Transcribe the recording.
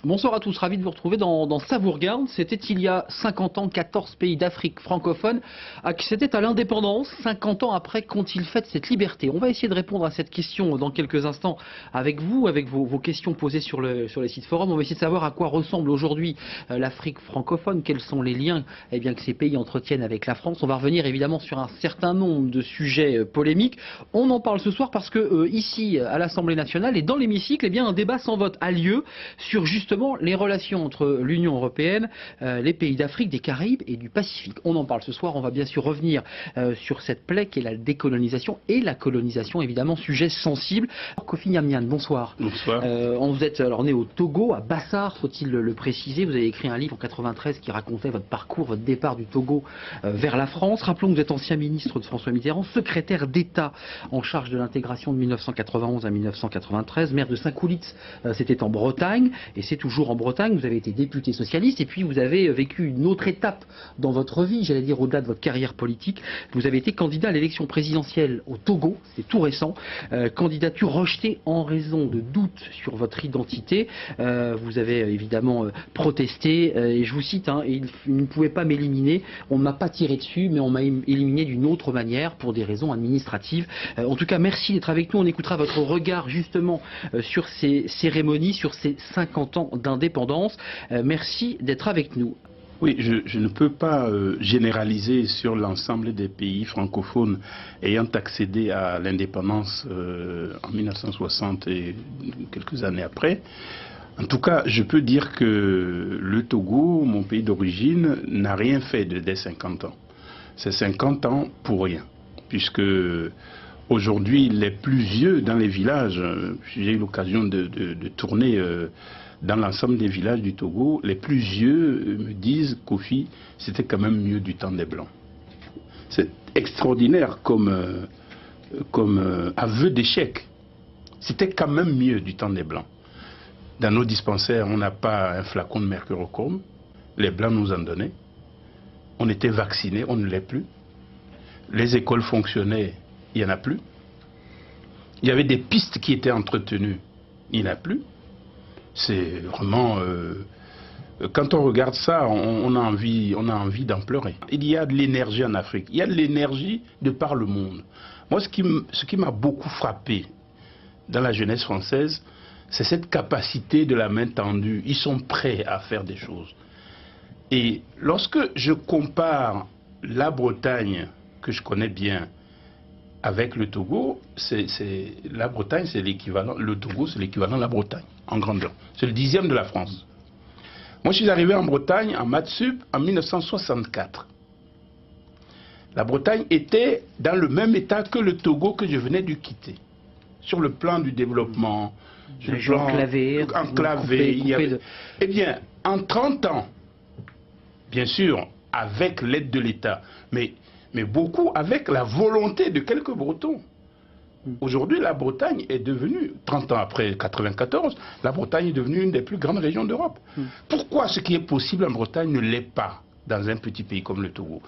Bonsoir à tous, ravi de vous retrouver dans Savourgarde. C'était il y a 50 ans, 14 pays d'Afrique francophone accédaient à l'indépendance. 50 ans après, qu'ont-ils fait de cette liberté? On va essayer de répondre à cette question dans quelques instants avec vous, avec vos questions posées sur les sites forums. On va essayer de savoir à quoi ressemble aujourd'hui l'Afrique francophone, quels sont les liens que ces pays entretiennent avec la France. On va revenir évidemment sur un certain nombre de sujets polémiques. On en parle ce soir parce que ici, à l'Assemblée nationale et dans l'hémicycle, un débat sans vote a lieu sur justement les relations entre l'Union européenne, les pays d'Afrique, des Caraïbes et du Pacifique. On en parle ce soir, on va bien sûr revenir sur cette plaie qu'est la décolonisation et la colonisation, évidemment, sujet sensible. Kofi Gnamgnan, bonsoir. Bonsoir. Vous êtes alors né au Togo, à Bassar, faut-il le préciser. Vous avez écrit un livre en 93 qui racontait votre parcours, votre départ du Togo vers la France. Rappelons que vous êtes ancien ministre de François Mitterrand, secrétaire d'État en charge de l'intégration de 1991 à 1993, maire de Saint-Coulitz, c'était en Bretagne, et c'est toujours en Bretagne. Vous avez été député socialiste et puis vous avez vécu une autre étape dans votre vie, j'allais dire au-delà de votre carrière politique. Vous avez été candidat à l'élection présidentielle au Togo, c'est tout récent, candidature rejetée en raison de doutes sur votre identité. Vous avez évidemment protesté, et je vous cite, il ne pouvait pas m'éliminer, on ne m'a pas tiré dessus, mais on m'a éliminé d'une autre manière pour des raisons administratives. En tout cas, merci d'être avec nous, on écoutera votre regard justement sur ces cérémonies, sur ces 50 ans d'indépendance. Merci d'être avec nous. Oui, je ne peux pas généraliser sur l'ensemble des pays francophones ayant accédé à l'indépendance en 1960 et quelques années après. En tout cas, je peux dire que le Togo, mon pays d'origine, n'a rien fait dès 50 ans. C'est 50 ans pour rien, puisque aujourd'hui, les plus vieux dans les villages, j'ai eu l'occasion de tourner dans l'ensemble des villages du Togo, les plus vieux me disent, Kofi, c'était quand même mieux du temps des Blancs. C'est extraordinaire comme aveu d'échec. C'était quand même mieux du temps des Blancs. Dans nos dispensaires, on n'a pas un flacon de mercurochrome. Les Blancs nous en donnaient. On était vaccinés, on ne l'est plus. Les écoles fonctionnaient, il n'y en a plus. Il y avait des pistes qui étaient entretenues, il n'y en a plus. C'est vraiment... quand on regarde ça, on a envie d'en pleurer. Il y a de l'énergie en Afrique. Il y a de l'énergie de par le monde. Moi, ce qui m'a beaucoup frappé dans la jeunesse française, c'est cette capacité de la main tendue. Ils sont prêts à faire des choses. Et lorsque je compare la Bretagne, que je connais bien, avec le Togo, la Bretagne, c'est l'équivalent, le Togo, c'est l'équivalent de la Bretagne, en grandeur. C'est le 10e de la France. Moi, je suis arrivé en Bretagne, en maths sup, en 1964. La Bretagne était dans le même état que le Togo que je venais de quitter. Sur le plan du développement, Enclavé. Eh bien, en 30 ans, bien sûr, avec l'aide de l'État, mais beaucoup avec la volonté de quelques Bretons. Aujourd'hui, la Bretagne est devenue, 30 ans après 1994, la Bretagne est devenue une des plus grandes régions d'Europe. Pourquoi ce qui est possible en Bretagne ne l'est pas dans un petit pays comme le Togo?